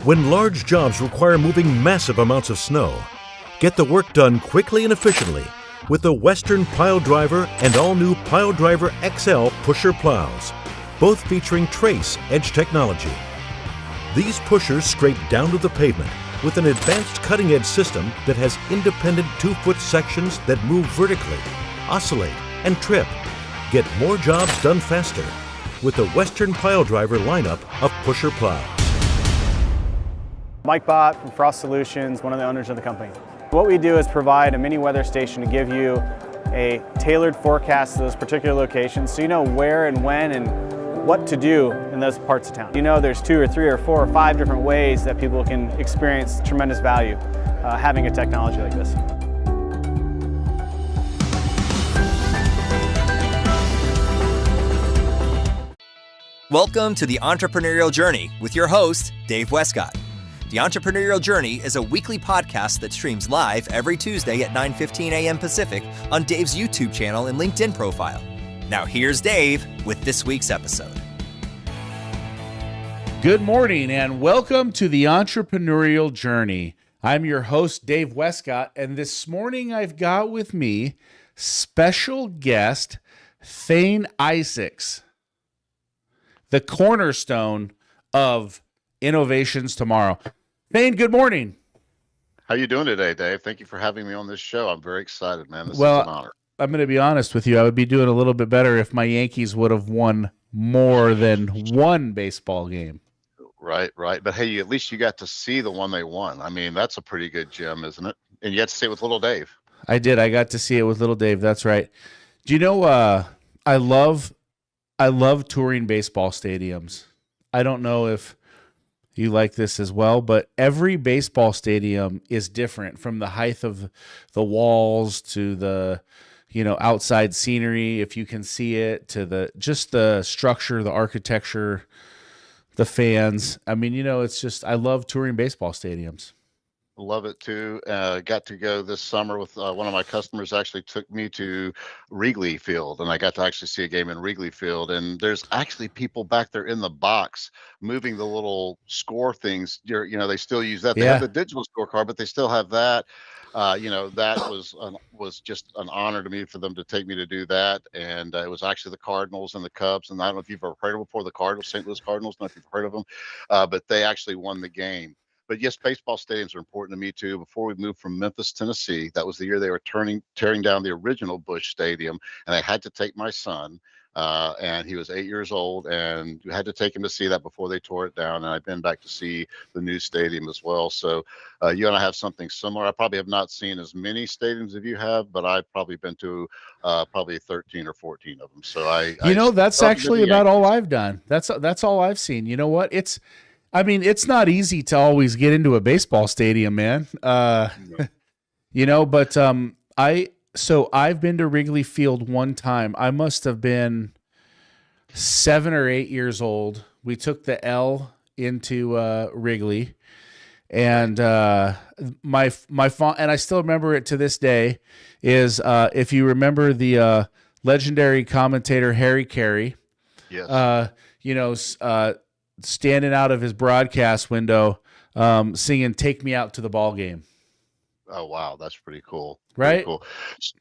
When large jobs require moving massive amounts of snow, get the work done quickly and efficiently with the Western Pile Driver and all-new Pile Driver XL pusher plows, both featuring Trace Edge technology. These pushers scrape down to the pavement with an advanced cutting-edge system that has independent 2-foot sections that move vertically, oscillate, and trip. Get more jobs done faster with the Western Pile Driver lineup of pusher plows. Mike Bott from Frost Solutions, one of the owners of the company. What we do is provide a mini weather station to give you a tailored forecast to those particular locations so you know where and when and what to do in those parts of town. You know there's 2 or 3 or 4 or 5 different ways that people can experience tremendous value having a technology like this. Welcome to the Entrepreneurial Journey with your host, Dave Westcott. The Entrepreneurial Journey is a weekly podcast that streams live every Tuesday at 9:15 a.m. Pacific on Dave's YouTube channel and LinkedIn profile. Now here's Dave with this week's episode. Good morning and welcome to the Entrepreneurial Journey. I'm your host, Dave Westcott, and this morning I've got with me special guest Thane Isaacs, the cornerstone of Innovations Tomorrow. Thane, good morning. How you doing today, Dave? Thank you for having me on this show. I'm very excited, man. This is an honor. I'm going to be honest with you. I would be doing a little bit better if my Yankees would have won more than one baseball game. Right. But hey, at least you got to see the one they won. I mean, that's a pretty good gem, isn't it? And you got to see it with little Dave. I did. I got to see it with little Dave. That's right. Do you know, I love touring baseball stadiums. I don't know if you like this as well, but every baseball stadium is different, from the height of the walls to the, outside scenery, if you can see it, to the structure, the architecture, the fans. I mean, it's just, I love touring baseball stadiums. Love it too. Got to go this summer with one of my customers. Actually took me to Wrigley Field, and I got to actually see a game in Wrigley Field. And there's actually people back there in the box moving the little score things. They still use that. They have the digital scorecard, but they still have that. That was just an honor to me for them to take me to do that. And it was actually the Cardinals and the Cubs. And I don't know if you've ever heard of them before, the Cardinals, St. Louis Cardinals. I don't know if you've heard of them, but they actually won the game. But yes, baseball stadiums are important to me too. Before we moved from Memphis, Tennessee, that was the year they were tearing down the original Busch Stadium, and I had to take my son, and he was 8 years old, and you had to take him to see that before they tore it down. And I've been back to see the new stadium as well. So you and I have something similar. I probably have not seen as many stadiums as you have, but I've probably been to probably 13 or 14 of them. So that's actually about all I've done. That's all I've seen. You know what? It's not easy to always get into a baseball stadium, man. But I've been to Wrigley Field one time. I must have been 7 or 8 years old. We took the L into Wrigley, and my and I still remember it to this day. Is if you remember the legendary commentator Harry Carey? Yes. Standing out of his broadcast window, singing "Take Me Out to the Ball Game." Oh wow, that's pretty cool. Right? Pretty cool.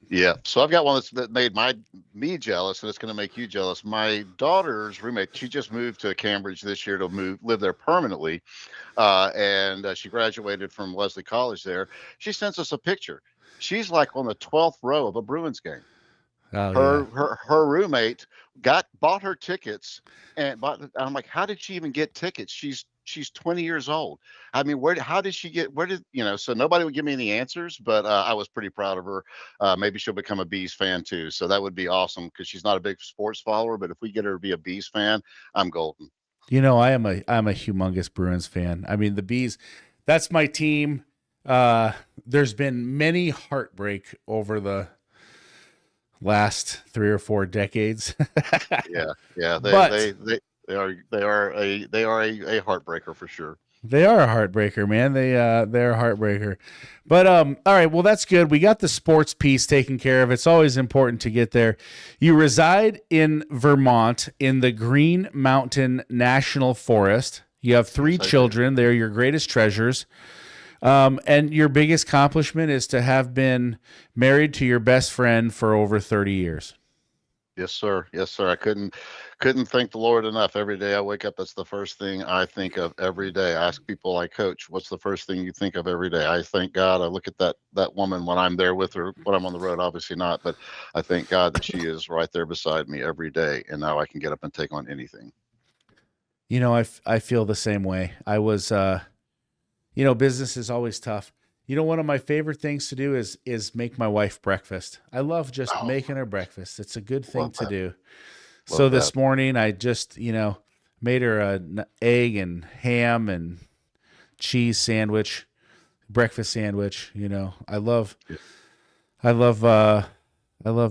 Yeah. So I've got one that made me jealous, and it's going to make you jealous. My daughter's roommate, she just moved to Cambridge this year to live there permanently, and she graduated from Wesley College there. She sends us a picture. She's like on the 12th row of a Bruins game. Oh, her roommate bought her tickets, and I'm like, how did she even get tickets? She's 20 years old. I mean, how did she get? So nobody would give me any answers, but I was pretty proud of her. Maybe she'll become a Bees fan too. So that would be awesome, because she's not a big sports follower, but if we get her to be a Bees fan, I'm golden. I'm a humongous Bruins fan. I mean, the Bees, that's my team. There's been many heartbreak over the last 3 or 4 decades. yeah. They are a heartbreaker for sure. They are a heartbreaker, man. They're a heartbreaker. But all right, well, that's good. We got the sports piece taken care of. It's always important to get there. You reside in Vermont in the Green Mountain National Forest. You have three Yes, I do. children. They're your greatest treasures. And your biggest accomplishment is to have been married to your best friend for over 30 years. Yes, sir. Yes, sir. I couldn't thank the Lord enough. Every day I wake up, that's the first thing I think of every day. I ask people I coach, what's the first thing you think of every day? I thank God. I look at that woman when I'm there with her, when I'm on the road, obviously not, but I thank God that she is right there beside me every day. And now I can get up and take on anything. You know, I feel the same way. I was, you know, business is always tough. You know, one of my favorite things to do is make my wife breakfast. I love just Oh, making her breakfast. It's a good thing love to that. do. Love So this that. morning I just, you know, made her an egg and ham and cheese sandwich, breakfast sandwich. You know, I love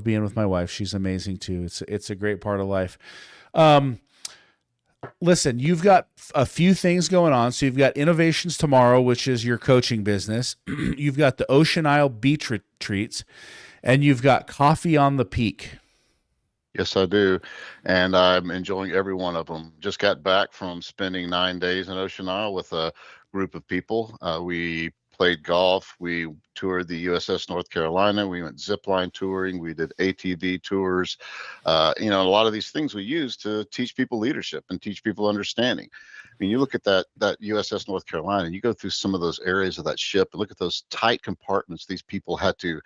being with my wife. She's amazing too. It's a great part of life. Listen, you've got a few things going on. So you've got Innovations Tomorrow, which is your coaching business. You've got the Ocean Isle Beach Retreats, and you've got Coffee on the Peak. Yes, I do. And I'm enjoying every one of them. Just got back from spending 9 days in Ocean Isle with a group of people. We played golf. We toured the USS North Carolina. We went zipline touring. We did ATV tours. You know, a lot of these things we use to teach people leadership and teach people understanding. I mean, you look at that USS North Carolina, and you go through some of those areas of that ship and look at those tight compartments these people had to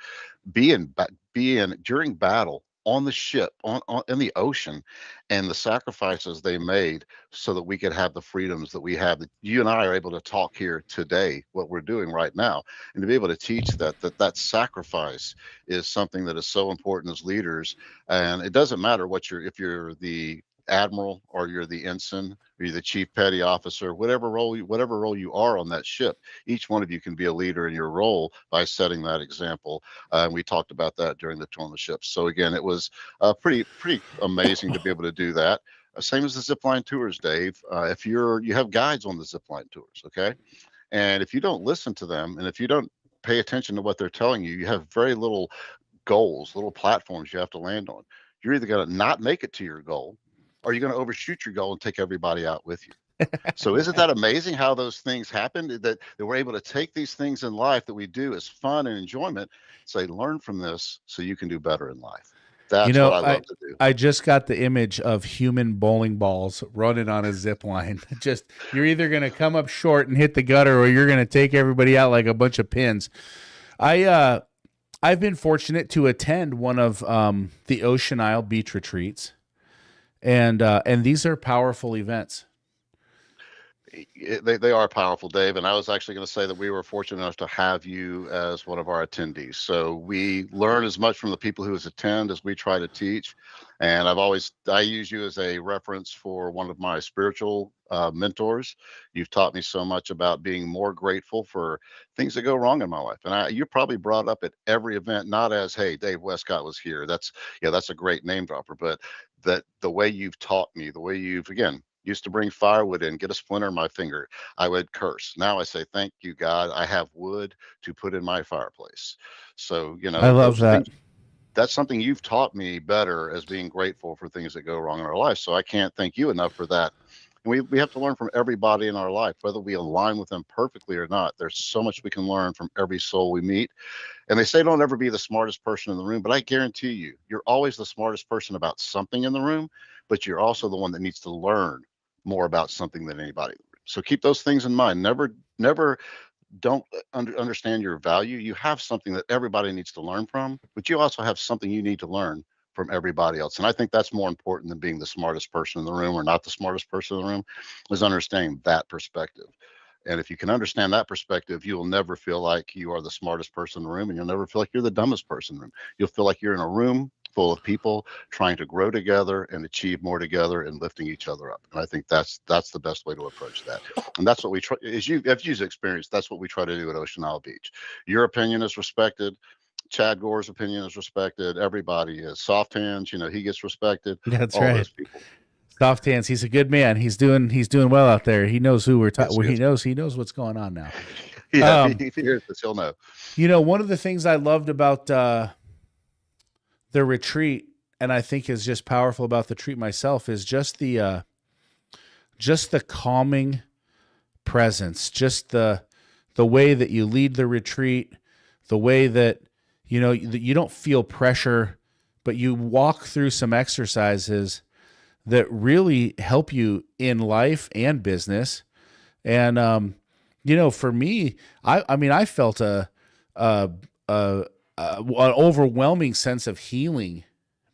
be in during battle on the ship on in the ocean, and the sacrifices they made so that we could have the freedoms that we have, that you and I are able to talk here today, what we're doing right now, and to be able to teach that sacrifice is something that is so important as leaders. And it doesn't matter if you're the admiral or you're the ensign or you're the chief petty officer, whatever role you are on that ship, each one of you can be a leader in your role by setting that example. And we talked about that during the tour on the ship. So again, it was pretty amazing to be able to do that. Same as the zipline tours, Dave. If you have guides on the zipline tours, okay, and if you don't listen to them, and if you don't pay attention to what they're telling you, you have very little goals, little platforms you have to land on. You're either going to not make it to your goal, or you're going to overshoot your goal and take everybody out with you. So isn't that amazing how those things happen, that we're able to take these things in life that we do as fun and enjoyment, say, learn from this so you can do better in life. You That's what know, I love to do. I just got the image of human bowling balls running on a zip line. Just, you're either going to come up short and hit the gutter, or you're going to take everybody out like a bunch of pins. I've been fortunate to attend one of the Ocean Isle Beach Retreats, and these are powerful events. They are powerful, Dave. And I was actually going to say that we were fortunate enough to have you as one of our attendees. So we learn as much from the people who attend as we try to teach. And I use you as a reference for one of my spiritual mentors. You've taught me so much about being more grateful for things that go wrong in my life. And you're probably brought up at every event, not as, hey, Dave Westcott was here. That's a great name dropper, but that the way you've taught me, the way you've, again, used to bring firewood in, get a splinter in my finger, I would curse. Now I say, thank you, God, I have wood to put in my fireplace. So, I love those are that. things, that's something you've taught me better, as being grateful for things that go wrong in our life. So I can't thank you enough for that. We have to learn from everybody in our life, whether we align with them perfectly or not. There's so much we can learn from every soul we meet. And they say don't ever be the smartest person in the room, but I guarantee you're always the smartest person about something in the room, but you're also the one that needs to learn more about something than anybody. So keep those things in mind. Never don't understand your value. You have something that everybody needs to learn from, but you also have something you need to learn from everybody else. And I think that's more important than being the smartest person in the room or not the smartest person in the room, is understanding that perspective. And if you can understand that perspective, you will never feel like you are the smartest person in the room, and you'll never feel like you're the dumbest person in the room. You'll feel like you're in a room full of people trying to grow together and achieve more together and lifting each other up. And I think that's the best way to approach that. And that's what we try, as you've experienced, that's what we try to do at Ocean Isle Beach. Your opinion is respected. Chad Gore's opinion is respected. Everybody is. Soft Hands, he gets respected. That's all right. Those people. Soft Hands, he's a good man. He's doing well out there. He knows who we're talking. Yes. He knows what's going on now. Yeah, if he hears this, he'll know. One of the things I loved about the retreat, and I think is just powerful about the retreat myself, is just the calming presence, just the way that you lead the retreat, the way that, you don't feel pressure, but you walk through some exercises that really help you in life and business. And, for me, I felt an overwhelming sense of healing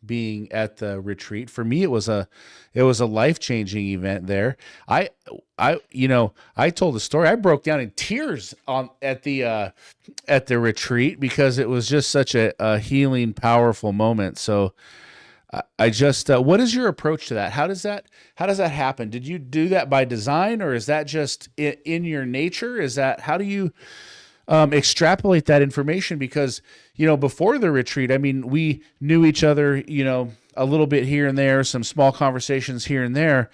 being at the retreat. For me, it was a life-changing event there. I told the story. I broke down in tears at the retreat because it was just such a healing, powerful moment. So I just, what is your approach to that? How does that happen? Did you do that by design, or is that just in your nature? How do you extrapolate that information? Because, before the retreat, we knew each other, a little bit here and there, some small conversations here and there,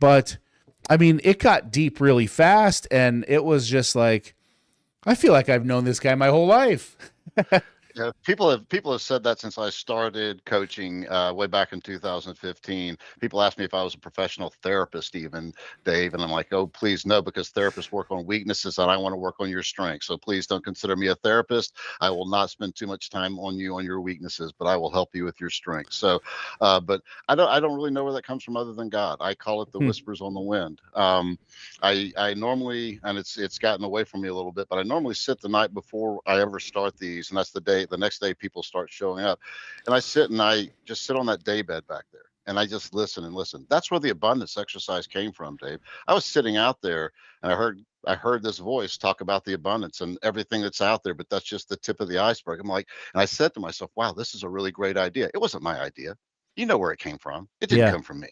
but it got deep really fast, and it was just like, I feel like I've known this guy my whole life. Yeah, people have said that since I started coaching way back in 2015. People ask me if I was a professional therapist, even, Dave, and I'm like, oh, please no, because therapists work on weaknesses, and I want to work on your strengths. So please don't consider me a therapist. I will not spend too much time on your weaknesses, but I will help you with your strengths. So, but I don't really know where that comes from other than God. I call it the whispers on the wind. I normally, and it's gotten away from me a little bit, but I normally sit the night before I ever start these, and that's the next day people start showing up, and I sit on that daybed back there, and I just listen and listen. That's where the abundance exercise came from, Dave. I was sitting out there, and I heard this voice talk about the abundance and everything that's out there, but that's just the tip of the iceberg. And I said to myself, wow, this is a really great idea. It wasn't my idea. You know where it came from. It didn't come from me,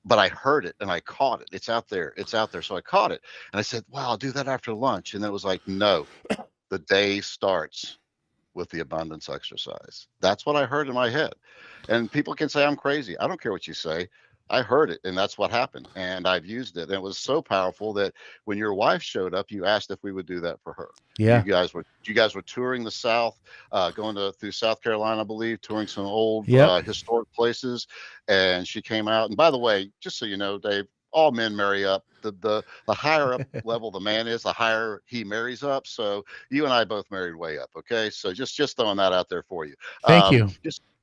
but I heard it and I caught it. It's out there. So I caught it, and I said, wow, I'll do that after lunch. And then it was like, no, the day starts with the abundance exercise. That's what I heard in my head. And people can say I'm crazy. I don't care what you say. I heard it, and that's what happened. And I've used it. And it was so powerful that when your wife showed up, you asked if we would do that for her. Yeah. You guys were touring the South, through South Carolina, I believe, touring some old historic places. And she came out. And by the way, just so you know, Dave, all men marry up. The higher up level the man is, the higher he marries up. So you and I both married way up. Okay. So just throwing that out there for you. Thank you.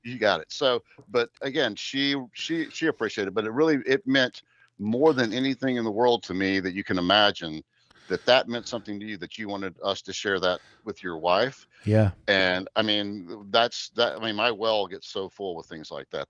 You got it. So, but again, she appreciated it, but it meant more than anything in the world to me that you can imagine, that meant something to you, that you wanted us to share that with your wife. Yeah. And my well gets so full with things like that.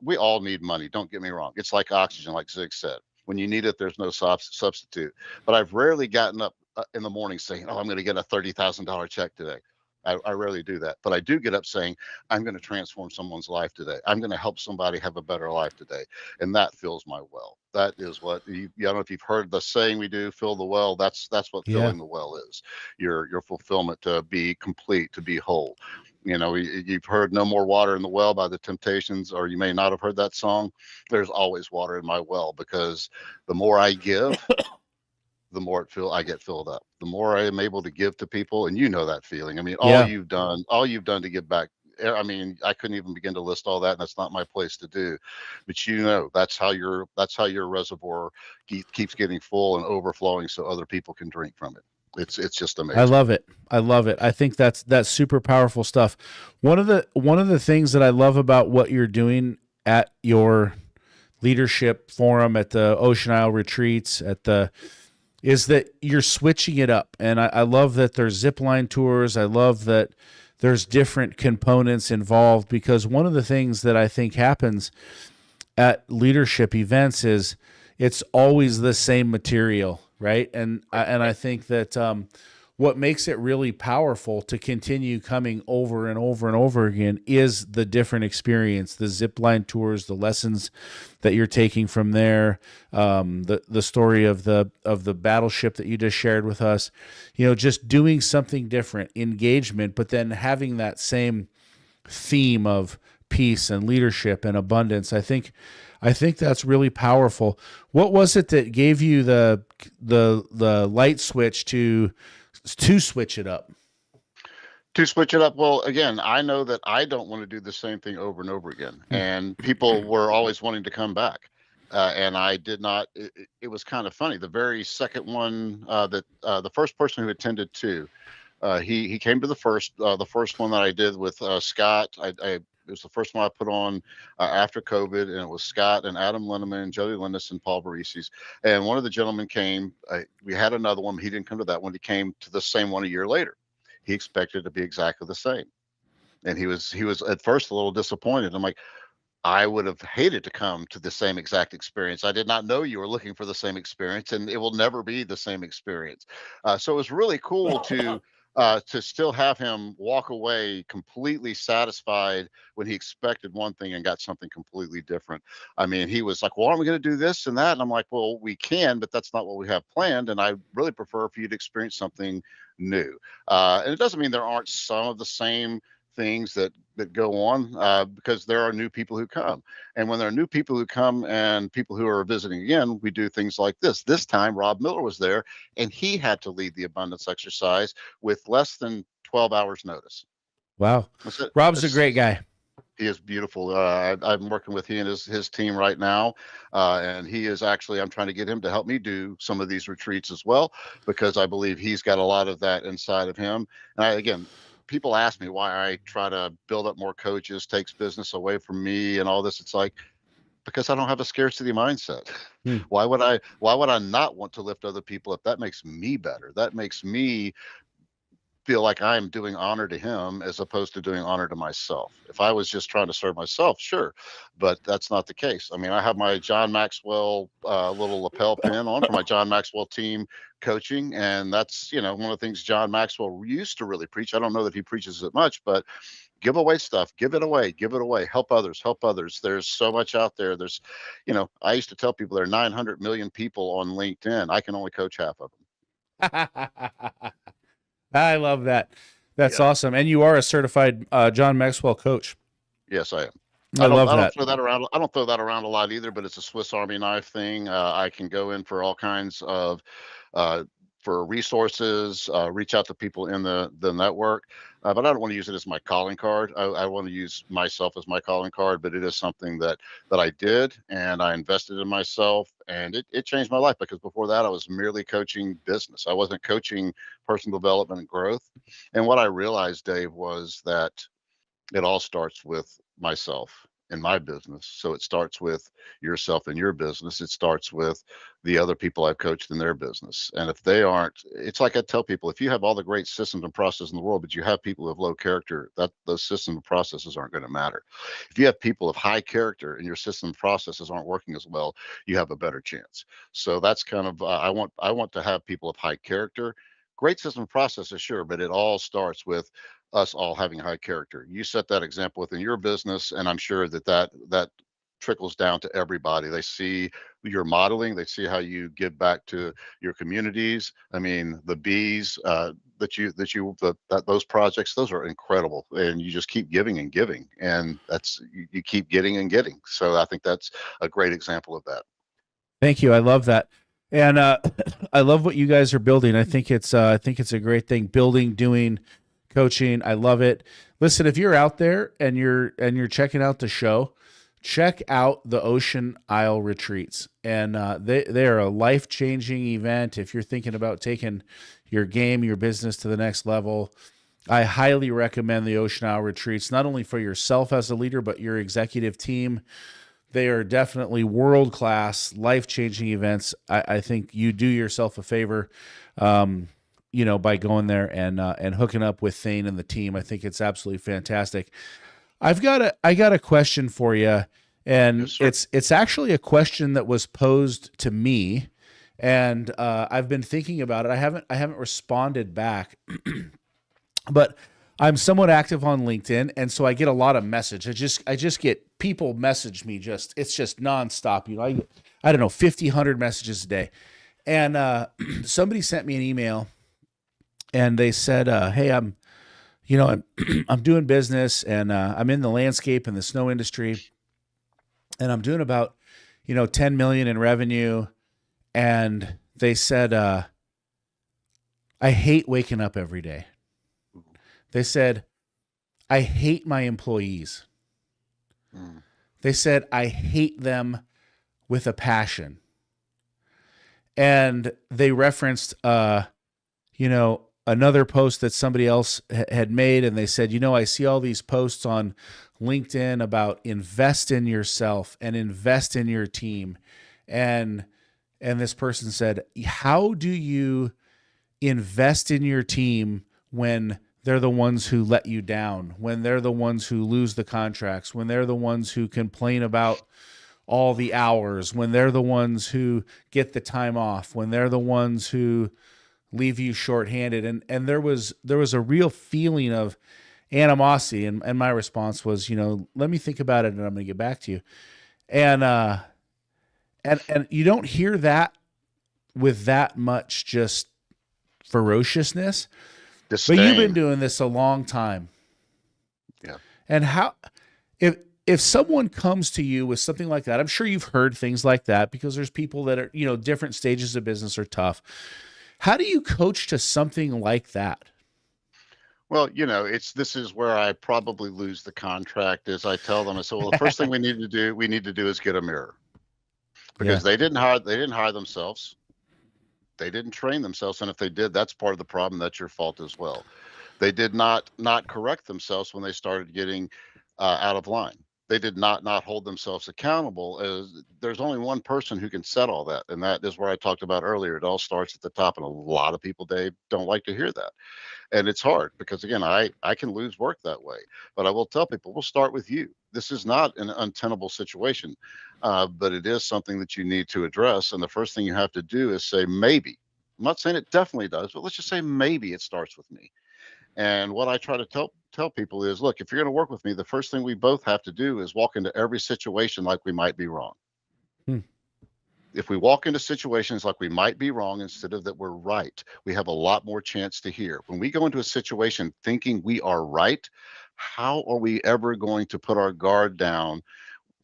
We all need money. Don't get me wrong. It's like oxygen, like Zig said. When you need it, there's no substitute. But I've rarely gotten up in the morning saying, oh, I'm going to get a $30,000 check today. I rarely do that, but I do get up saying, I'm going to transform someone's life today. I'm going to help somebody have a better life today. And that fills my well. That is what I don't know if you've heard the saying we do, fill the well. That's what filling the well is. Your fulfillment, to be complete, to be whole. You've heard No More Water in the Well by the Temptations, or you may not have heard that song. There's always water in my well, because the more I give, the more I get filled up. The more I am able to give to people, and that feeling. All you've done to give back. I couldn't even begin to list all that, and that's not my place to do. But that's how your reservoir keeps getting full and overflowing, so other people can drink from it. It's just amazing. I love it. I think that's super powerful stuff. One of the things that I love about what you're doing at your leadership forum, at the Ocean Isle retreats, is that you're switching it up. And I love that there's zip line tours. I love that there's different components involved, because one of the things that I think happens at leadership events is it's always the same material, right? And I think that what makes it really powerful to continue coming over and over and over again is the different experience, the zip line tours, the lessons that you're taking from there, the story of the battleship that you just shared with us, just doing something different, engagement, but then having that same theme of peace and leadership and abundance. I think that's really powerful. What was it that gave you the light switch to switch it up? To switch it up? Well, again, I know that I don't want to do the same thing over and over again. And people were always wanting to come back. and I did not. It was kind of funny. The very second one the first person who attended two, he came to the first one that I did with Scott. It was the first one I put on after COVID, and it was Scott and Adam Linneman, Jody Linus, and Paul Barisis. And one of the gentlemen came. We had another one. He didn't come to that one. He came to the same one a year later. He expected it to be exactly the same, and he was at first a little disappointed. I'm like, I would have hated to come to the same exact experience. I did not know you were looking for the same experience, and it will never be the same experience. So it was really cool to still have him walk away completely satisfied when he expected one thing and got something completely different. I mean, he was like, well, aren't we going to do this and that? And I'm like, well, we can, but that's not what we have planned. And I really prefer for you to experience something new. And it doesn't mean there aren't some of the same things that go on, because there are new people who come. And when there are new people who come and people who are visiting again, we do things like this. This time, Rob Miller was there, and he had to lead the abundance exercise with less than 12 hours notice. Wow. Rob's a great guy. He is beautiful. I'm working with he and his team right now, and he is actually, I'm trying to get him to help me do some of these retreats as well, because I believe he's got a lot of that inside of him. And again, people ask me why I try to build up more coaches, takes business away from me and all this. It's like, because I don't have a scarcity mindset. Why would I not want to lift other people up? That makes me better. That makes me feel like I'm doing honor to him as opposed to doing honor to myself. If I was just trying to serve myself, sure, but that's not the case. I mean, I have my John Maxwell little lapel pin on for my John Maxwell team coaching, and that's, one of the things John Maxwell used to really preach. I don't know that he preaches it much, but give away stuff, give it away, help others. There's so much out there. There's, I used to tell people there are 900 million people on LinkedIn. I can only coach half of them. I love that. That's awesome. And you are a certified John Maxwell coach. Yes, I am. I love that. I don't throw that around a lot either, but it's a Swiss Army knife thing. I can go in for all kinds of for resources, reach out to people in the network. But I don't want to use it as my calling card. I want to use myself as my calling card, but it is something that I did, and I invested in myself, and it changed my life, because before that I was merely coaching business. I wasn't coaching personal development and growth. And what I realized, Dave, was that it all starts with myself in my business. So it starts with yourself in your business. It starts with the other people I've coached in their business. And if they aren't, it's like I tell people, if you have all the great systems and processes in the world, but you have people who have low character, that those systems and processes aren't going to matter. If you have people of high character and your system and processes aren't working as well, you have a better chance. So that's kind of, I want to have people of high character, great system and processes, sure, but it all starts with us all having high character. You set that example within your business, and I'm sure that trickles down to everybody. They see your modeling, they see how you give back to your communities. I mean, the bees those projects, those are incredible, and you just keep giving and giving, and you keep getting and getting. So I think that's a great example of that. Thank you. I love that. And I love what you guys are building. I think it's a great thing. Building, doing, coaching. I love it. Listen, if you're out there and you're checking out the show, check out the Ocean Isle retreats. And they are a life-changing event. If you're thinking about taking your game, your business to the next level, I highly recommend the Ocean Isle retreats, not only for yourself as a leader, but your executive team. They are definitely world-class, life-changing events. I think you do yourself a favor, by going there and hooking up with Thane and the team. I think it's absolutely fantastic. I got a question for you, and yes, it's actually a question that was posed to me, and I've been thinking about it. I haven't responded back, but I'm somewhat active on LinkedIn, and so I get a lot of messages. I just get people message me. It's just nonstop. I get, I don't know, 50, 100 messages a day, and somebody sent me an email. And they said, "Hey, I'm doing business, and I'm in the landscape and the snow industry, and I'm doing about, 10 million in revenue." And they said, "I hate waking up every day." They said, "I hate my employees." They said, "I hate them with a passion. And they referenced, another post that somebody else had made, and they said, I see all these posts on LinkedIn about invest in yourself and invest in your team. And this person said, how do you invest in your team when they're the ones who let you down, when they're the ones who lose the contracts, when they're the ones who complain about all the hours, when they're the ones who get the time off, when they're the ones who leave you shorthanded? And there was a real feeling of animosity. And my response was, let me think about it and I'm going to get back to you. And you don't hear that with that much just ferociousness, Disdain. but you've been doing this a long time. Yeah. And how, if someone comes to you with something like that, I'm sure you've heard things like that because there's people that are, different stages of business are tough. How do you coach to something like that? Well, this is where I probably lose the contract. Is I tell them, I say, well, the first thing we need to do is get a mirror, because they didn't hire themselves. They didn't train themselves, and if they did, that's part of the problem. That's your fault as well. They did not correct themselves when they started getting out of line. They did not hold themselves accountable. As there's only one person who can set all that, and that is where I talked about earlier. It all starts at the top, and a lot of people, Dave, don't like to hear that. And it's hard because, again, I can lose work that way. But I will tell people, we'll start with you. This is not an untenable situation, but it is something that you need to address. And the first thing you have to do is say, maybe. I'm not saying it definitely does, but let's just say maybe it starts with me. And what I try to tell people is, look, if you're going to work with me, the first thing we both have to do is walk into every situation like we might be wrong. If we walk into situations like we might be wrong instead of that we're right, we have a lot more chance to hear. When we go into a situation thinking we are right, how are we ever going to put our guard down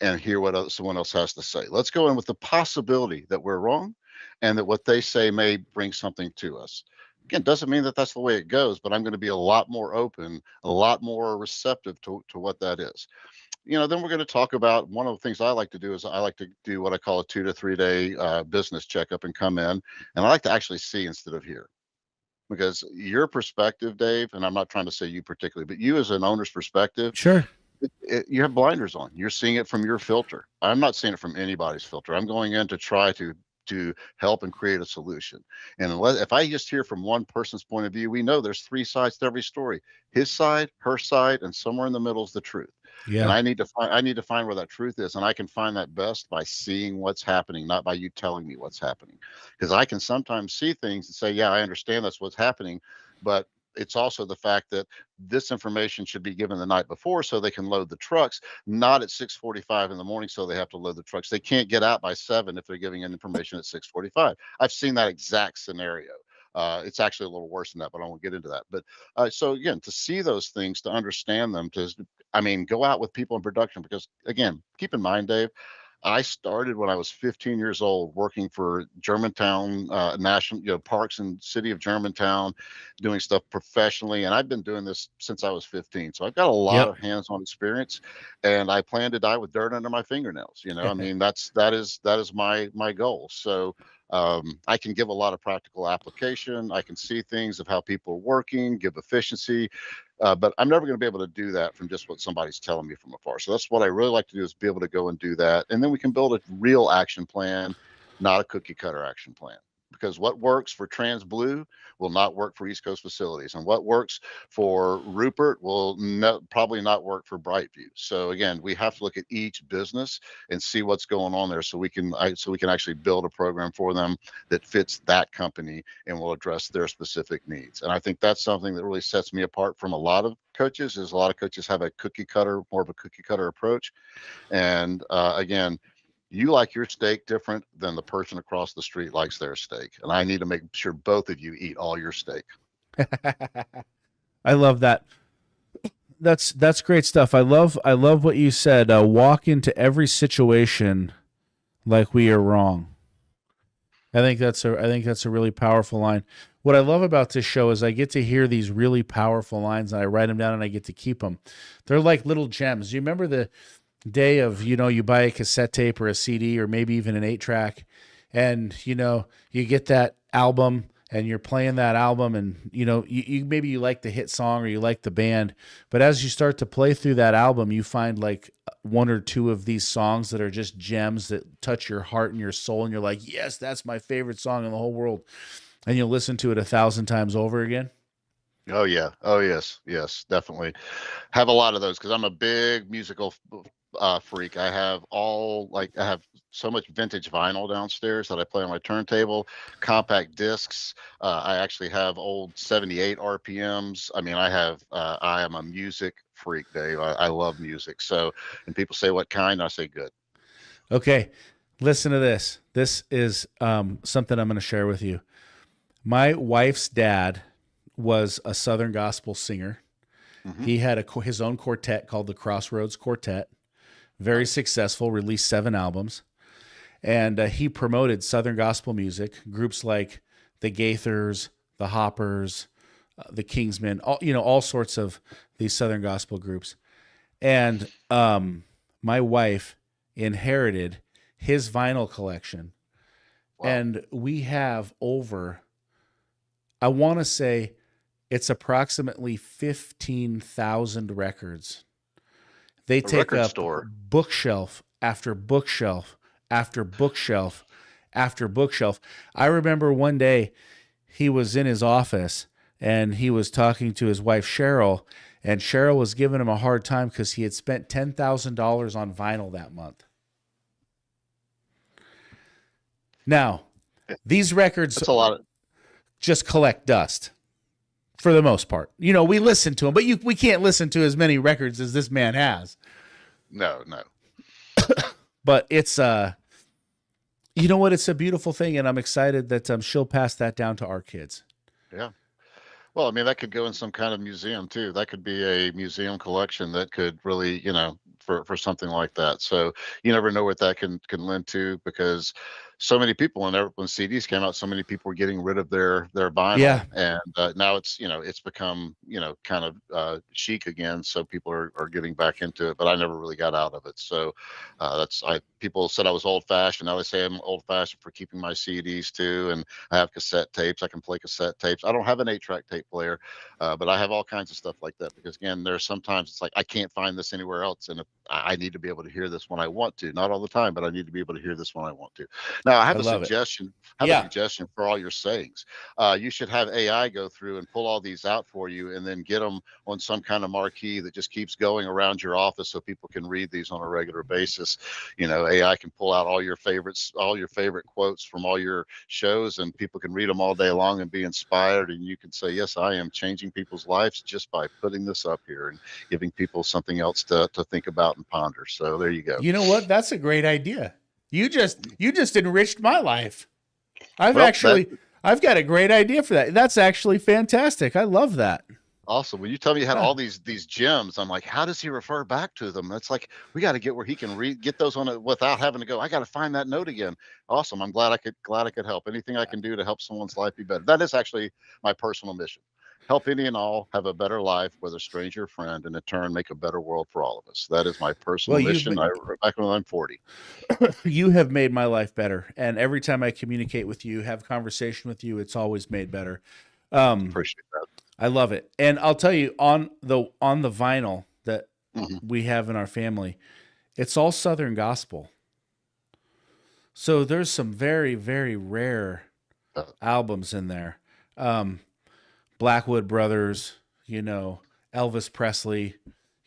and hear what someone else has to say? Let's go in with the possibility that we're wrong and that what they say may bring something to us. Again, doesn't mean that that's the way it goes, but I'm going to be a lot more open, a lot more receptive to what that is. Then we're going to talk about, one of the things I like to do is I like to do what I call a 2 to 3 day business checkup and come in. And I like to actually see instead of hear, because your perspective, Dave, and I'm not trying to say you particularly, but you as an owner's perspective, Sure. You have blinders on. You're seeing it from your filter. I'm not seeing it from anybody's filter. I'm going in to try to help and create a solution. And if I just hear from one person's point of view, we know there's 3 sides to every story: his side, her side, and somewhere in the middle is the truth. Yeah. And I need to find where that truth is. And I can find that best by seeing what's happening, not by you telling me what's happening. Because I can sometimes see things and say, yeah, I understand that's what's happening, but it's also the fact that this information should be given the night before so they can load the trucks, not at 6:45 in the morning so they have to load the trucks. They can't get out by 7 if they're giving in information at 6:45. I've seen that exact scenario. It's actually a little worse than that, but I won't get into that. But so again, to see those things, to understand them, go out with people in production, because again, keep in mind, Dave, I started when I was 15 years old working for Germantown National, Parks and City of Germantown, doing stuff professionally. And I've been doing this since I was 15. So I've got a lot of hands-on experience, and I plan to die with dirt under my fingernails. I mean, that is my goal. So I can give a lot of practical application. I can see things of how people are working, give efficiency. But I'm never going to be able to do that from just what somebody's telling me from afar. So that's what I really like to do, is be able to go and do that. And then we can build a real action plan, not a cookie cutter action plan. Because what works for TransBlue will not work for East Coast facilities, and what works for Rupert will probably not work for Brightview. So again, we have to look at each business and see what's going on there, so we can actually build a program for them that fits that company and will address their specific needs. And I think that's something that really sets me apart from a lot of coaches. Is a lot of coaches have more of a cookie cutter approach, and again, you like your steak different than the person across the street likes their steak. And I need to make sure both of you eat all your steak. I love that. That's great stuff. I love what you said. Walk into every situation like we are wrong. I think that's a really powerful line. What I love about this show is I get to hear these really powerful lines, and I write them down and I get to keep them. They're like little gems. You remember day of, you buy a cassette tape or a CD or maybe even an 8-track, and, you get that album and you're playing that album, and, you maybe you like the hit song or you like the band, but as you start to play through that album, you find like one or two of these songs that are just gems that touch your heart and your soul, and you're like, yes, that's my favorite song in the whole world. And you'll listen to it 1,000 times over again. Oh yeah. Oh yes. Yes, definitely. Have a lot of those because I'm a big musical freak. I have so much vintage vinyl downstairs that I play on my turntable, compact discs. I actually have old 78 RPMs. I mean, I am a music freak, Dave. I love music. So, and people say, what kind? I say good. Okay. Listen to this. This is something I'm going to share with you. My wife's dad was a Southern gospel singer. Mm-hmm. He had his own quartet called the Crossroads Quartet. Very successful, released 7 albums. And he promoted Southern gospel music, groups like the Gaithers, the Hoppers, the Kingsmen, all sorts of these Southern gospel groups. And my wife inherited his vinyl collection. Wow. And we have over, I want to say, it's approximately 15,000 records. They take up bookshelf after bookshelf after bookshelf after bookshelf. I remember one day he was in his office and he was talking to his wife, Cheryl, and Cheryl was giving him a hard time because he had spent $10,000 on vinyl that month. Now, these records That's a lot just collect dust. For the most part, we listen to them, but we can't listen to as many records as this man has. No. But it's you know what? It's a beautiful thing, and I'm excited that she'll pass that down to our kids. Yeah. Well, I mean, that could go in some kind of museum too. That could be a museum collection that could really, for something like that. So you never know what that can lend to, because so many people, when CDs came out, so many people were getting rid of their vinyl. Yeah. And now it's become, kind of chic again. So people are getting back into it, but I never really got out of it. So people said I was old fashioned. Now they say I'm old fashioned for keeping my CDs too. And I have cassette tapes. I can play cassette tapes. I don't have an 8-track tape player, but I have all kinds of stuff like that, because again, there's sometimes it's like, I can't find this anywhere else. And I need to be able to hear this when I want to, not all the time, but I need to be able to hear this when I want to. Now, I have a suggestion. A suggestion for all your sayings. You should have AI go through and pull all these out for you, and then get them on some kind of marquee that just keeps going around your office, so people can read these on a regular basis. AI can pull out all your favorites, all your favorite quotes from all your shows, and people can read them all day long and be inspired. And you can say, yes, I am changing people's lives just by putting this up here and giving people something else to think about and ponder. So there you go. You know what? That's a great idea. You just enriched my life. I've got a great idea for that. That's actually fantastic. I love that. Awesome. When you tell me you had all these gems, I'm like, how does he refer back to them? It's like, we got to get where he can get those on it without having to go, I got to find that note again. Awesome. I'm glad I could help. Anything I can do to help someone's life be better. That is actually my personal mission. Help any and all have a better life, whether stranger or friend, and in turn make a better world for all of us. That is my personal mission. Back when I'm 40. You have made my life better, and every time I communicate with you, have conversation with you, it's always made better. Appreciate that. I love it. And I'll tell you, on the vinyl that we have in our family, it's all Southern gospel. So there's some very, very rare albums in there. Blackwood Brothers, Elvis Presley,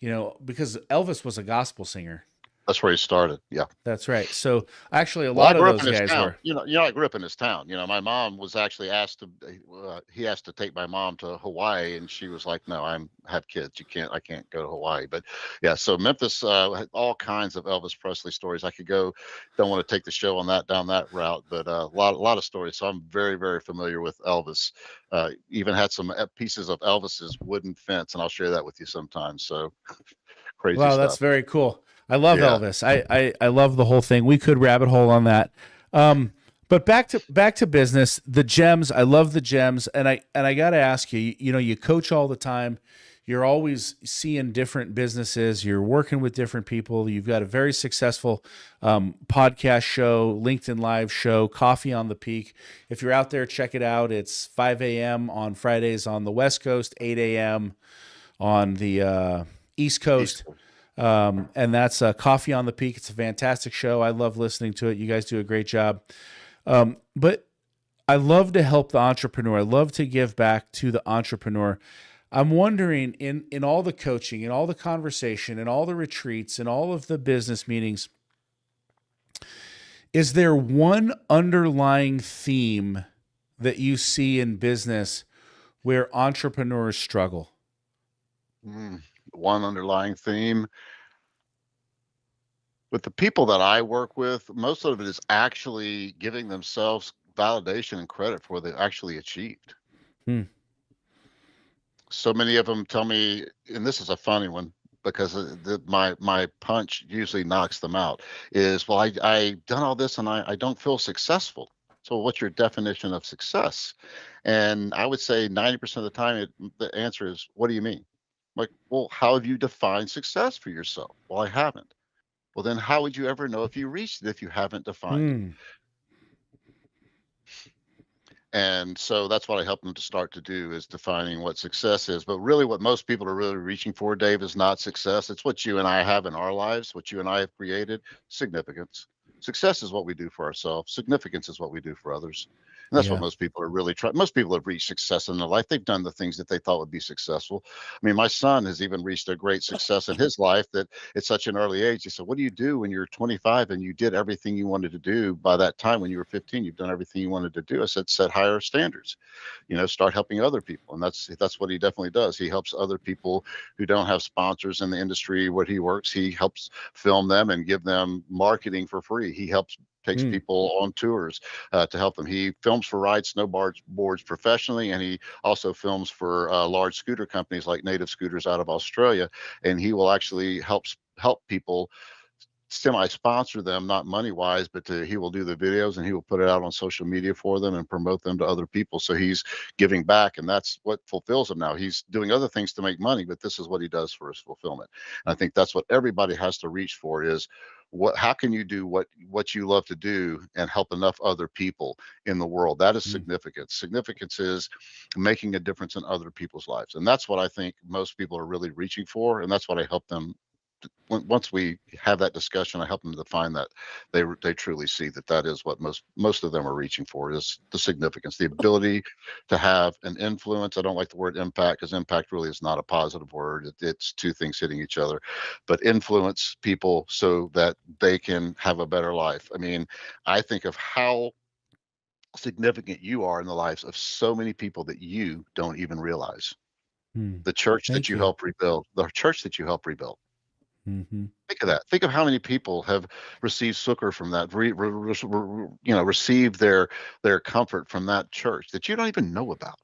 because Elvis was a gospel singer. That's where he started. Yeah, that's right. So actually, a lot of those guys were. I grew up in his town. My mom was actually asked to take my mom to Hawaii, and she was like, "No, I have kids. I can't go to Hawaii." But yeah, so Memphis had all kinds of Elvis Presley stories. I could go. Don't want to take the show down that route, but a lot of stories. So I'm very, very familiar with Elvis. Even had some pieces of Elvis's wooden fence, and I'll share that with you sometime. So crazy. Wow, stuff. That's very cool. I love Elvis. I love the whole thing. We could rabbit hole on that. But back to business, the gems, I love the gems. And I got to ask you, you coach all the time. You're always seeing different businesses. You're working with different people. You've got a very successful podcast show, LinkedIn Live show, Coffee on the Peak. If you're out there, check it out. It's 5 a.m. on Fridays on the West Coast, 8 a.m. on the East Coast. And that's Coffee on the Peak. It's a fantastic show. I love listening to it. You guys do a great job. But I love to help the entrepreneur. I love to give back to the entrepreneur. I'm wondering, in all the coaching, in all the conversation, in all the retreats, in all of the business meetings, is there one underlying theme that you see in business where entrepreneurs struggle? One underlying theme. With the people that I work with, most of it is actually giving themselves validation and credit for what they actually achieved. So many of them tell me, and this is a funny one because my punch usually knocks them out, is, well, I done all this and I don't feel successful. So what's your definition of success? And I would say 90% of the time, the answer is, what do you mean? Like, well, how have you defined success for yourself? Well, I haven't. Well, then how would you ever know if you reached it if you haven't defined it? And so that's what I help them to start to do, is defining what success is. But really what most people are really reaching for, Dave, is not success. It's what you and I have in our lives, what you and I have created: significance. Success is what we do for ourselves. Significance is what we do for others. And that's what most people are really trying. Most people have reached success in their life. They've done the things that they thought would be successful. I mean, my son has even reached a great success in his life that at such an early age, he said, what do you do when you're 25 and you did everything you wanted to do by that time? When you were 15, you've done everything you wanted to do. I said, set higher standards, start helping other people. And that's what he definitely does. He helps other people who don't have sponsors in the industry where he works. He helps film them and give them marketing for free. He helps takes people on tours to help them. He films for ride snowboards professionally, and he also films for large scooter companies like Native Scooters out of Australia. And he will actually help people semi-sponsor them, not money-wise, but he will do the videos and he will put it out on social media for them and promote them to other people. So he's giving back, and that's what fulfills him now. He's doing other things to make money, but this is what he does for his fulfillment. And I think that's what everybody has to reach for, is how can you do what you love to do and help enough other people in the world? That is significance. Significance is making a difference in other people's lives. And that's what I think most people are really reaching for. And that's what I help them. Once we have that discussion, I help them define that. They truly see that is what most of them are reaching for, is the significance, the ability to have an influence. I don't like the word impact, because impact really is not a positive word. It's two things hitting each other, but influence people so that they can have a better life. I mean, I think of how significant you are in the lives of so many people that you don't even realize. The church that you help rebuild, Think of that. Think of how many people have received succor from that, received their comfort from that church that you don't even know about.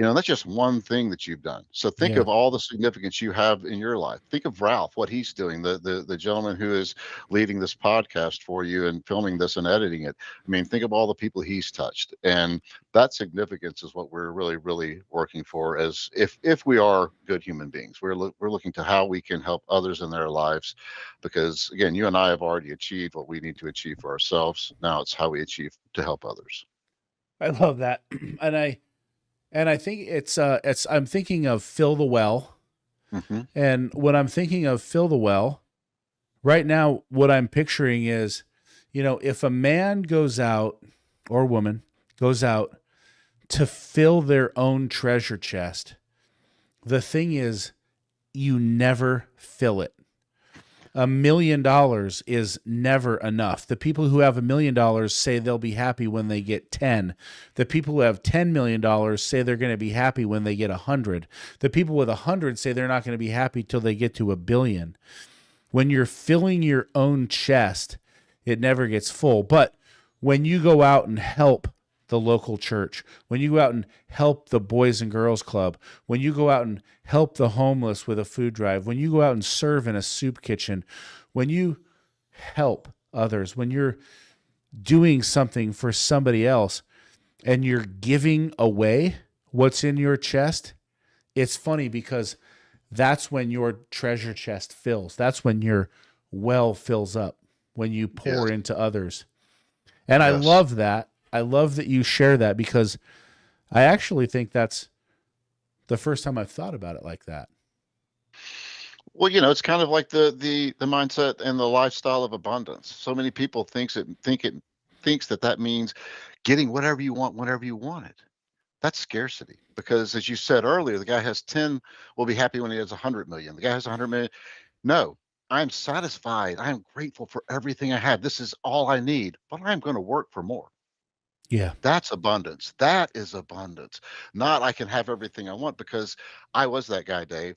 That's just one thing that you've done. So think of all the significance you have in your life. Think of Ralph, what he's doing, the gentleman who is leading this podcast for you and filming this and editing it. I mean, think of all the people he's touched. And that significance is what we're really, really working for, as if we are good human beings. We're looking to how we can help others in their lives, because, again, you and I have already achieved what we need to achieve for ourselves. Now it's how we achieve to help others. I love that. And I think I'm thinking of Fill the Well. And when I'm thinking of Fill the Well, right now, what I'm picturing is, if a man goes out, or woman goes out to fill their own treasure chest, the thing is, you never fill it. $1 million is never enough. The people who have $1 million say they'll be happy when they get 10. The people who have $10 million say they're going to be happy when they get 100. The people with 100 say they're not going to be happy till they get to $1 billion. When you're filling your own chest, it never gets full. But when you go out and help the local church, when you go out and help the Boys and Girls Club, when you go out and help the homeless with a food drive, when you go out and serve in a soup kitchen, when you help others, when you're doing something for somebody else and you're giving away what's in your chest, it's funny because that's when your treasure chest fills. That's when your well fills up, when you pour Yes. into others. And I Yes. love that. I love that you share that, because I actually think that's the first time I've thought about it like that. Well, it's kind of like the mindset and the lifestyle of abundance. So many people thinks that means getting whatever you want whenever you want it. That's scarcity, because as you said earlier, the guy has 10 will be happy when he has 100 million. The guy has 100 million. No, I'm satisfied. I am grateful for everything I have. This is all I need, but I'm going to work for more. Yeah. That's abundance. That is abundance. Not I can have everything I want, because I was that guy, Dave.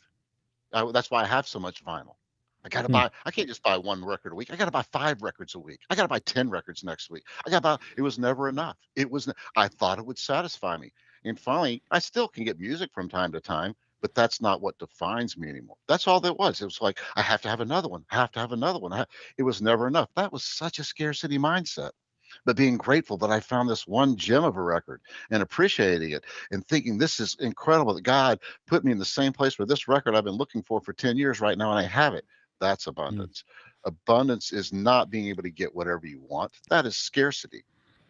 That's why I have so much vinyl. Hmm. I can't just buy one record a week. I got to buy 5 records a week. I got to buy 10 records next week. It was never enough. I thought it would satisfy me. And finally, I still can get music from time to time, but that's not what defines me anymore. That's all that was. It was like, I have to have another one. I have to have another one. It was never enough. That was such a scarcity mindset. But being grateful that I found this one gem of a record and appreciating it and thinking this is incredible that God put me in the same place where this record I've been looking for 10 years right now, and I have it. That's Hmm. abundance. Abundance is not being able to get whatever you want. That is scarcity.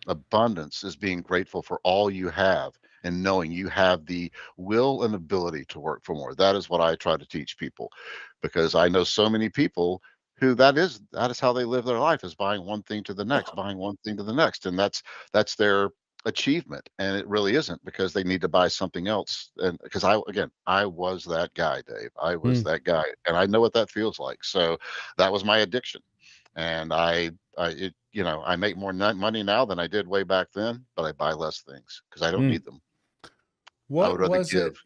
Abundance is being grateful for all you have and knowing you have the will and ability to work for more. That is what I try to teach people, because I know so many people who that is how they live their life, is buying one thing to the next, buying one thing to the next, and that's their achievement. And it really isn't, because they need to buy something else. And because I was that guy, Dave. I Hmm. was that guy, and I know what that feels like. So that was my addiction. And I make more money now than I did way back then, but I buy less things because I don't Hmm. need them. I What would rather was give. it?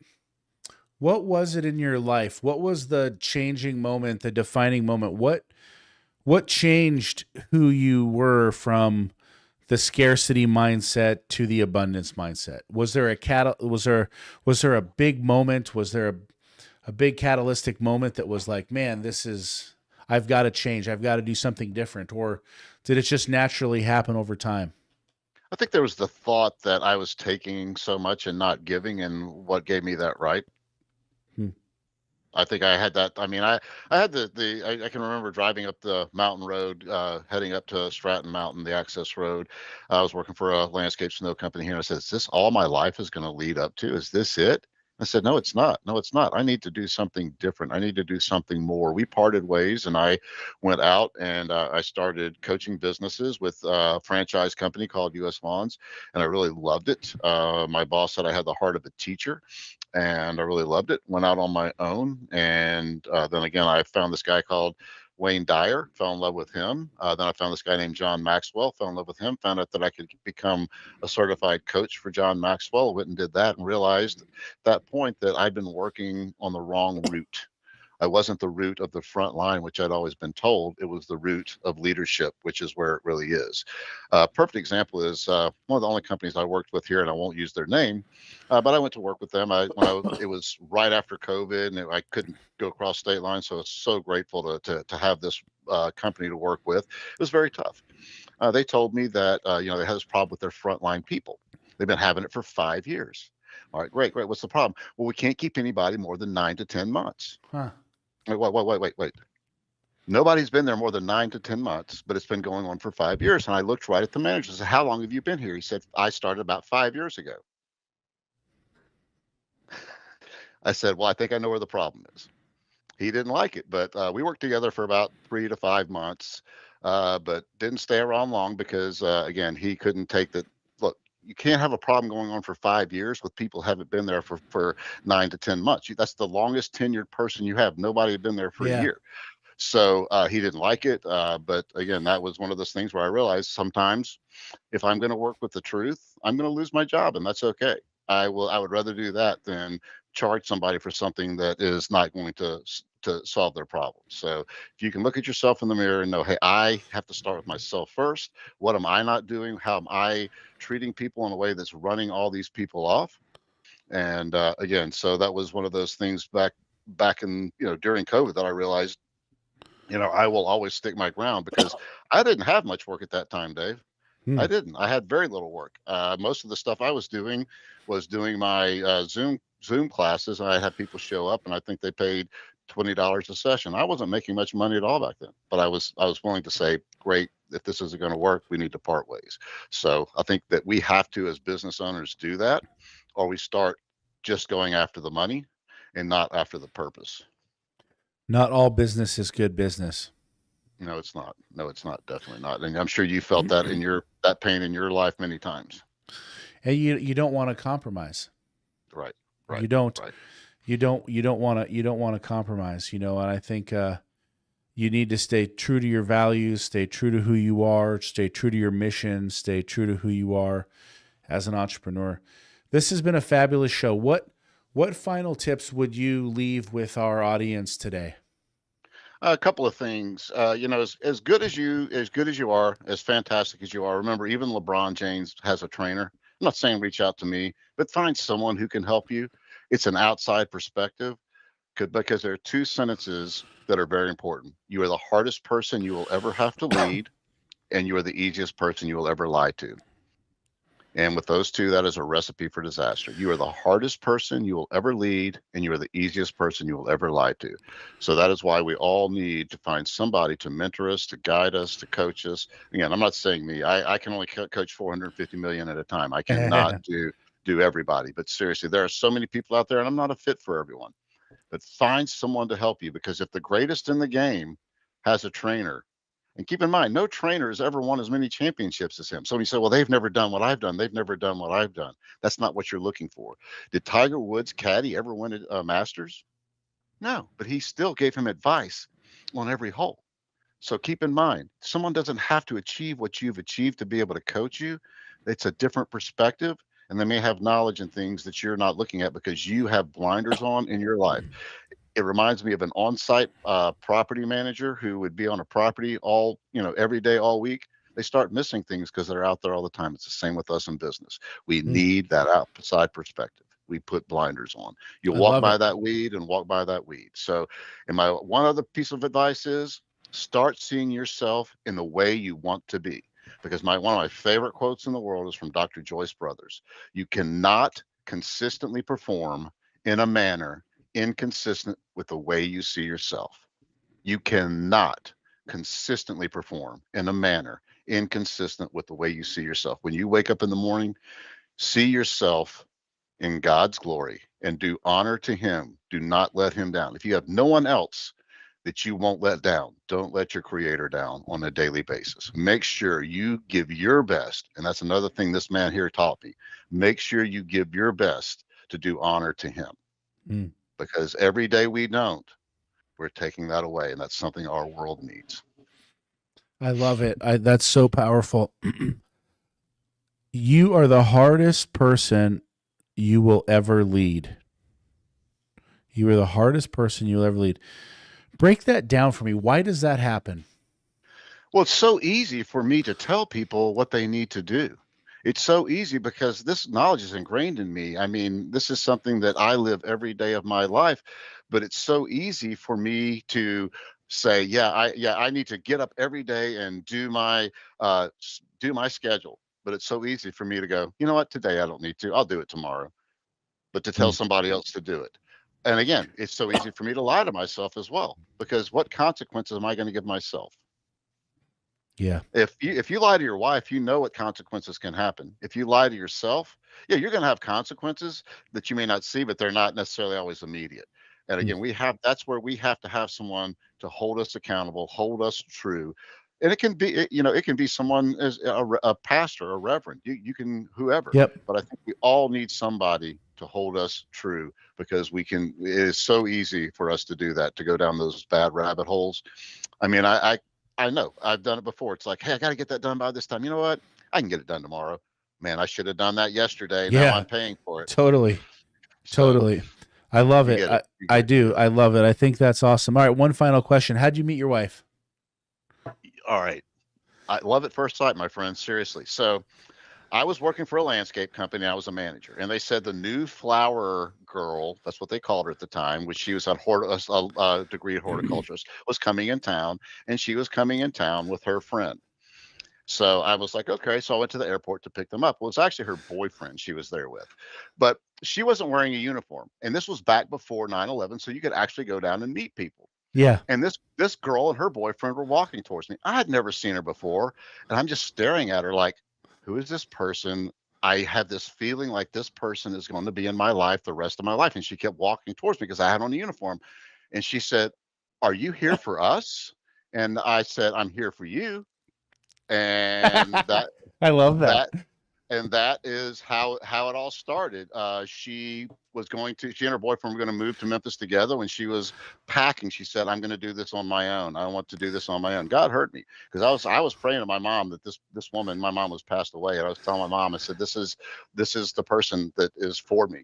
What was it in your life? What was the changing moment, the defining moment? What changed who you were from the scarcity mindset to the abundance mindset? Was there a big moment? Was there a big catalytic moment that was like, man, I've got to change. I've got to do something different? Or did it just naturally happen over time? I think there was the thought that I was taking so much and not giving, and what gave me that right. Hmm. I think I had that. I mean, I had I can remember driving up the mountain road, heading up to Stratton Mountain, the access road. I was working for a landscape snow company here, and I said, "Is this all my life is going to lead up to? Is this it?" I said, "No, it's not. No, it's not. I need to do something different. I need to do something more." We parted ways, and I went out and I started coaching businesses with a franchise company called U.S. Lawns, and I really loved it. My boss said I had the heart of a teacher, and I really loved it. Went out on my own, and then again, I found this guy called Wayne Dyer, fell in love with him. Then I found this guy named John Maxwell, fell in love with him, found out that I could become a certified coach for John Maxwell. Went and did that, and realized at that point that I'd been working on the wrong route. I wasn't the root of the front line, which I'd always been told. It was the root of leadership, which is where it really is. Perfect example is one of the only companies I worked with here, and I won't use their name, but I went to work with them. It was right after COVID, and I couldn't go across state lines, so I was so grateful to have this company to work with. It was very tough. They told me that they had this problem with their frontline people. They've been having it for 5 years. All right, great, great. What's the problem? Well, we can't keep anybody more than 9 to 10 months. Huh. Wait. Nobody's been there more than 9 to 10 months, but it's been going on for 5 years. And I looked right at the manager and said, "How long have you been here?" He said, "I started about 5 years ago." I said, "Well, I think I know where the problem is." He didn't like it, but we worked together for about 3 to 5 months, but didn't stay around long because, again, he couldn't take the look. You can't have a problem going on for 5 years with people who haven't been there for 9 to 10 months. That's the longest tenured person you have. Nobody had been there for a Yeah. year. So he didn't like it. But again, that was one of those things where I realized sometimes if I'm going to work with the truth, I'm going to lose my job, and that's okay. I would rather do that than charge somebody for something that is not going to solve their problem. So if you can look at yourself in the mirror and know, hey, I have to start with myself first. What am I not doing? How am I treating people in a way that's running all these people off? And again, so that was one of those things back in during COVID that I realized I will always stick my ground because I didn't have much work at that time, Dave. Hmm. I didn't. I had very little work. Most of the stuff I was doing my Zoom classes, and I had people show up, and I think they paid $20 a session. I wasn't making much money at all back then, but I was willing to say, great, if this isn't going to work, we need to part ways. So I think that we have to, as business owners, do that, or we start just going after the money and not after the purpose. Not all business is good business. No, it's not. No, it's not. Definitely not. And I'm sure you felt that that pain in your life many times. And you don't want to compromise. Right. Right. You don't. Right. You don't want to compromise. And I think you need to stay true to your values, stay true to who you are, stay true to your mission, stay true to who you are as an entrepreneur. This has been a fabulous show. What final tips would you leave with our audience today? A couple of things. As good as you are, as fantastic as you are. Remember, even LeBron James has a trainer. I'm not saying reach out to me, but find someone who can help you. It's an outside perspective, because there are two sentences that are very important. You are the hardest person you will ever have to lead, and you are the easiest person you will ever lie to. And with those two, that is a recipe for disaster. You are the hardest person you will ever lead, and you are the easiest person you will ever lie to. So that is why we all need to find somebody to mentor us, to guide us, to coach us. Again, I'm not saying me. I can only coach 450 million at a time. I cannot do everybody. But seriously, there are so many people out there, and I'm not a fit for everyone. But find someone to help you, because if the greatest in the game has a trainer, and keep in mind, no trainer has ever won as many championships as him. Somebody said, well, they've never done what I've done. They've never done what I've done. That's not what you're looking for. Did Tiger Woods' caddy ever win a Masters? No, but he still gave him advice on every hole. So keep in mind, someone doesn't have to achieve what you've achieved to be able to coach you. It's a different perspective, and they may have knowledge in things that you're not looking at because you have blinders on in your life. It reminds me of an on-site property manager who would be on a property every day, all week. They start missing things because they're out there all the time. It's the same with us in business. We need that outside perspective. We put blinders on. You walk by that weed and walk by that weed. So, and my one other piece of advice is start seeing yourself in the way you want to be. Because one of my favorite quotes in the world is from Dr. Joyce Brothers. You cannot consistently perform in a manner inconsistent with the way you see yourself. You cannot consistently perform in a manner inconsistent with the way you see yourself. When you wake up in the morning, see yourself in God's glory and do honor to him. Do not let him down. If you have no one else that you won't let down, don't let your creator down on a daily basis. Make sure you give your best. And that's another thing this man here taught me. Make sure you give your best to do honor to him. Because every day we don't, we're taking that away. And that's something our world needs. I love it. That's so powerful. You are the hardest person you will ever lead. You are the hardest person you'll ever lead. Break that down for me. Why does that happen? Well, it's so easy for me to tell people what they need to do. It's so easy because this knowledge is ingrained in me. I mean, this is something that I live every day of my life, but it's so easy for me to say, I need to get up every day and do my schedule. But it's so easy for me to go, you know what, today I don't need to, I'll do it tomorrow. But to tell somebody else to do it. And again, it's so easy for me to lie to myself as well, because what consequences am I going to give myself? Yeah. If you lie to your wife, you know what consequences can happen. If you lie to yourself, you're going to have consequences that you may not see, but they're not necessarily always immediate. And again, that's where we have to have someone to hold us accountable, hold us true. And it can be someone as a pastor, a reverend, you can, whoever. Yep. But I think we all need somebody to hold us true, because it is so easy for us to do that, to go down those bad rabbit holes. I mean, I know I've done it before. It's like, hey, I got to get that done by this time. You know what? I can get it done tomorrow. Man, I should have done that yesterday. Yeah, now I'm paying for it. Totally. I love it. I do. I love it. I think that's awesome. All right. One final question. How'd you meet your wife? All right. I love at first sight, my friend. Seriously. So I was working for a landscape company. I was a manager, and they said the new flower girl, that's what they called her at the time, which she was at a degree at horticulturist, was coming in town, and she was coming in town with her friend. So I was like, okay. So I went to the airport to pick them up. Well, it was actually her boyfriend she was there with, but she wasn't wearing a uniform. And this was back before 9/11, so you could actually go down and meet people. Yeah. And this girl and her boyfriend were walking towards me. I had never seen her before, and I'm just staring at her like, who is this person? I had this feeling like this person is going to be in my life the rest of my life. And she kept walking towards me because I had on a uniform. And she said, "Are you here for us?" And I said, "I'm here for you." And I love that. that that is how it all started. She and her boyfriend were going to move to Memphis together. When she was packing, she said, "I'm going to do this on my own. I want to do this on my own." God hurt me because I was praying to my mom that this woman, my mom was passed away, and I was telling my mom, I said, this is the person that is for me.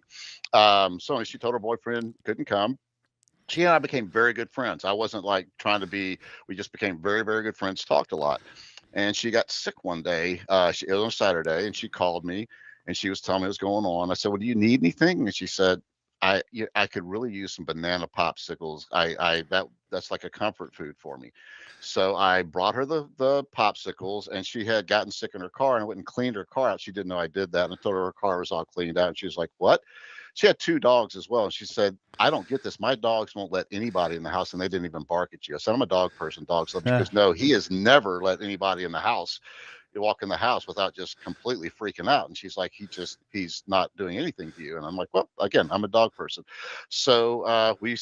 So she told her boyfriend couldn't come. She and I became very good friends. I wasn't like trying to be. We just became very, very good friends. Talked a lot. And she got sick one day. It was on Saturday, and she called me, and she was telling me what's going on. I said, "Well, do you need anything?" And she said, I could really use some banana popsicles. That's like a comfort food for me." So I brought her the popsicles, and she had gotten sick in her car, and I went and cleaned her car out. She didn't know I did that, and I told her car was all cleaned out. And she was like, "What?" She had two dogs as well. And she said, "I don't get this. My dogs won't let anybody in the house, and they didn't even bark at you." I said, "I'm a dog person. Dogs love you." She goes, "No, he has never let anybody in the house. You walk in the house without just completely freaking out." And she's like, he's not doing anything to you." And I'm like, "Well, again, I'm a dog person." So we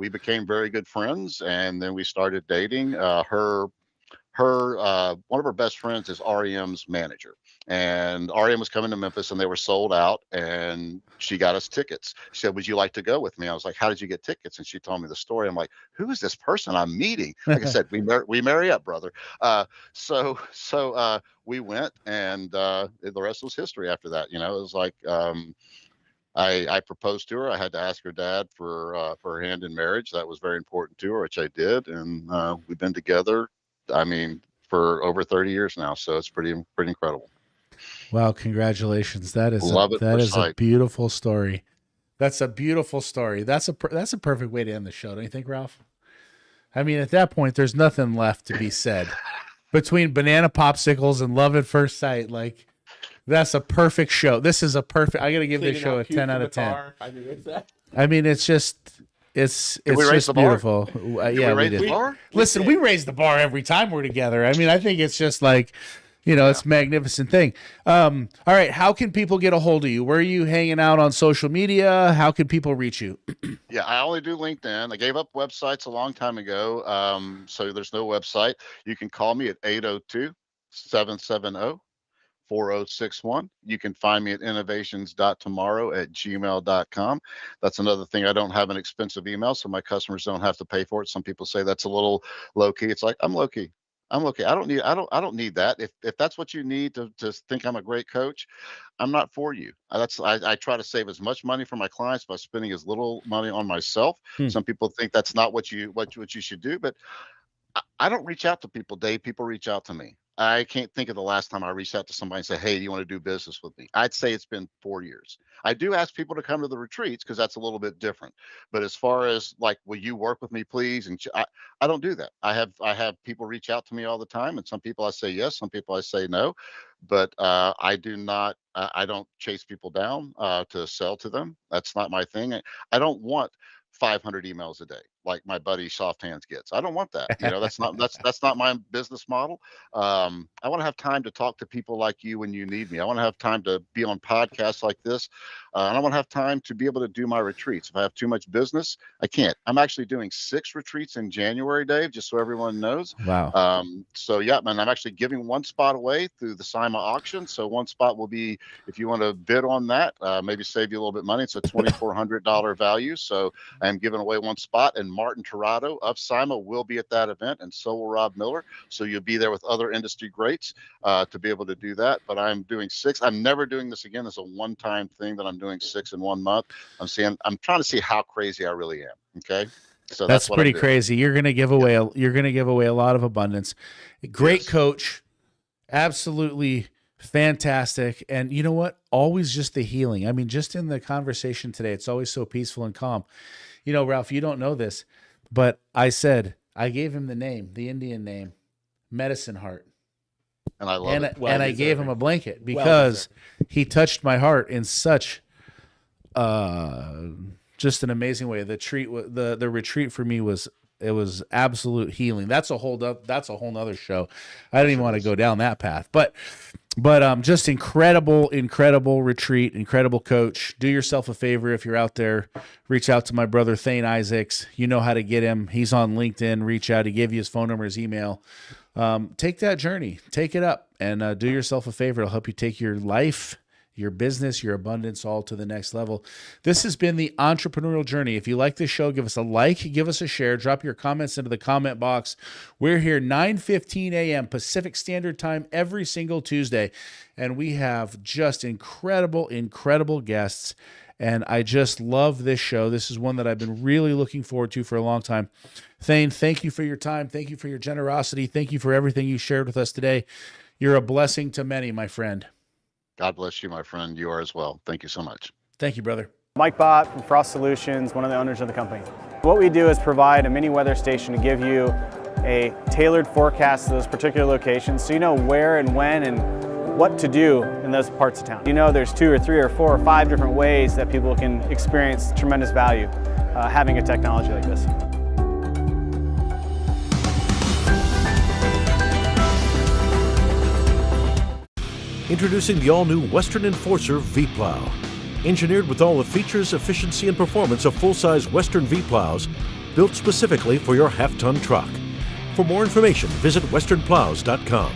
became very good friends, and then we started dating. Her one of her best friends is REM's manager, and REM was coming to Memphis, and they were sold out, and she got us tickets. She said, "Would you like to go with me?" I was like, "How did you get tickets?" And she told me the story. I'm like, "Who is this person I'm meeting?" Like I said, we marry up, brother. So we went, and the rest was history after that. It was like, I proposed to her. I had to ask her dad for her hand in marriage. That was very important to her, which I did, and we've been together, I mean, for over 30 years now. So it's pretty incredible. Wow, congratulations. That is Love at first a sight. beautiful story. That's a beautiful story. That's a perfect way to end the show, don't you think, Ralph? I mean, at that point, there's nothing left to be said. Between banana popsicles and love at first sight, like, that's a perfect show. This is a perfect. I got to give this show a 10 out of 10. I mean, it's just it's we raise just the bar? beautiful. Did Yeah, we raise did. the bar? Listen, we raise the bar every time we're together. I mean, I think it's just like, it's a magnificent thing. All right, how can people get a hold of you? Where are you hanging out on social media? How can people reach you? Yeah, I only do LinkedIn. I gave up websites a long time ago. So there's no website. You can call me at 802-770-4061. You can find me at innovations.tomorrow@gmail.com. That's another thing. I don't have an expensive email, so my customers don't have to pay for it. Some people say that's a little low key. It's like, I'm low key. I'm okay. I don't need that. If that's what you need to think I'm a great coach, I'm not for you. I try to save as much money for my clients by spending as little money on myself. Some people think that's not what you should do, but I don't reach out to people, Dave. People reach out to me. I can't think of the last time I reached out to somebody and said, "Hey, do you want to do business with me?" I'd say it's been 4 years. I do ask people to come to the retreats because that's a little bit different. But as far as like, "Will you work with me, please?" And I don't do that. I have people reach out to me all the time, and some people I say yes, some people I say no. But I do not. I don't chase people down to sell to them. That's not my thing. I don't want 500 emails a day like my buddy Soft Hands gets. I don't want that. That's not my business model. I want to have time to talk to people like you when you need me. I want to have time to be on podcasts like this. And I want to have time to be able to do my retreats. If I have too much business, I can't. I'm actually doing 6 retreats in January, Dave, just so everyone knows. Wow. So yeah, man, I'm actually giving one spot away through the SIMA auction. So one spot will be, if you want to bid on that, maybe save you a little bit of money. It's a $2,400 value. So I'm giving away one spot, and Martin Tirado of SIMA will be at that event, and so will Rob Miller. So you'll be there with other industry greats to be able to do that. But I'm doing 6. I'm never doing this again. It's a one-time thing that I'm doing 6 in 1 month. I'm trying to see how crazy I really am. Okay. So That's what pretty I'm doing. crazy. You're going to give away a lot of abundance. Great coach. Absolutely fantastic. And you know what? Always just the healing. I mean, just in the conversation today, it's always so peaceful and calm. Ralph, you don't know this, but I gave him the name, the Indian name, Medicine Heart. And I love it. And I gave him a blanket because he touched my heart in such just an amazing way. The retreat for me was absolute healing. That's a whole nother show. I don't even want to go down that path. But just incredible retreat, incredible coach. Do yourself a favor if you're out there, reach out to my brother Thane Isaacs. You know how to get him. He's on LinkedIn. Reach out. He gave you his phone number, his email. Take that journey, take it up, and do yourself a favor. It'll help you take your life, your business, your abundance all to the next level. This has been the Entrepreneurial Journey. If you like this show, give us a like, give us a share, drop your comments into the comment box. We're here 9:15 a.m. Pacific Standard Time every single Tuesday, and we have just incredible guests, and I just love this show. This is one that I've been really looking forward to for a long time. Thane, thank you for your time. Thank you for your generosity. Thank you for everything you shared with us today. You're a blessing to many, my friend. God bless you, my friend. You are as well. Thank you so much. Thank you, brother. Mike Bott from Frost Solutions, one of the owners of the company. What we do is provide a mini weather station to give you a tailored forecast to those particular locations so you know where and when and what to do in those parts of town. You know there's 2 or 3 or 4 or 5 different ways that people can experience tremendous value having a technology like this. Introducing the all-new Western Enforcer V-Plow. Engineered with all the features, efficiency, and performance of full-size Western V-Plows, built specifically for your half-ton truck. For more information, visit westernplows.com.